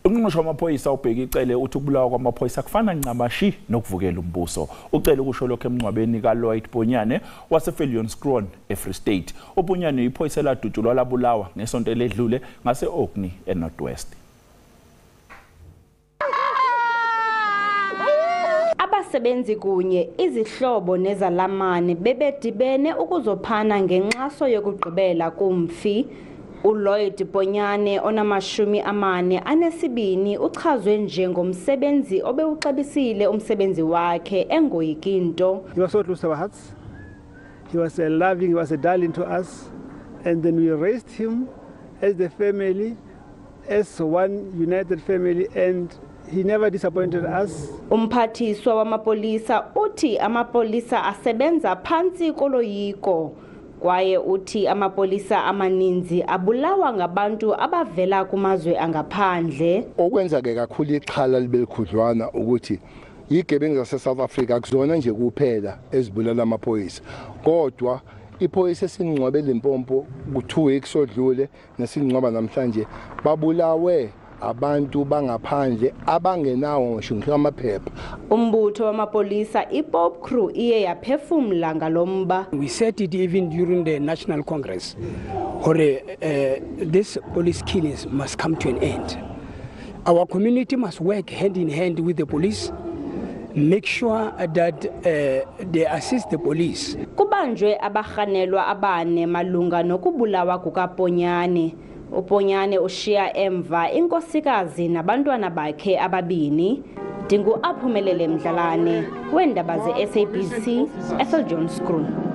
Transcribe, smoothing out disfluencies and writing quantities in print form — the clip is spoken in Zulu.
UNgqongqoshe wamaphoyisa uBheki Cele uthi ukubulawa kwamaphoyisa kufana ncamashi nokuvukela umbuso. UCele ukusho lokhu emngcwabeni kaLloyd Poonyane waseVijoenskoroon eFree State. uPoonyane yiphoyisa eladutshulwa labulawa ngesonto eledlule ngase Oakney eNorth. Abasebenzi kunye izihlobo nezalamane bebedibene ukuzophana ngenxaso yokugqibela kumfi. uLloyd Poonyane ona42 uchazwe njengomsebenzi obewuxabisile umsebenzi wakhe engoyikinto. He was so close to our hearts. He was loving, he was a darling to us, and then we raised him as the family, as one united family, and he never disappointed us. Umphathiswa wamapolisa uthi amapolisa asebenza phansi koloyiko. Kwaye uthi amapolisa amaninzi abulawa ngabantu abavela kumazwe angaphandle. Okwenzake kakhulu ixhala libelikhudlwana ukuthi igebengu zaseSouth Africa kuzona nje kuphela ezibulala amaphoyisa. Kodwa iphoyisa esingcwabele impompo ku2 weeks odlule nesingcwaba namhlanje babulawe abantu bangaphandle abangenawo ngisho amaphepha. Umbutho wamapolisa iPop Crew iye yaphefumla ngalomba. We said it even during the National Congress. This police killings must come to an end. Our community must work hand in hand with the police. Make sure that they assist the police. Kubanjwe abahanelwa abane malunga nokubulawa kukaPoonyane. uPoonyane ushiya emva inkosikazi nabantwana bakhe ababini. Dingu aphumelele Mdlalane weendaba zeSABC eVijoenskoroon.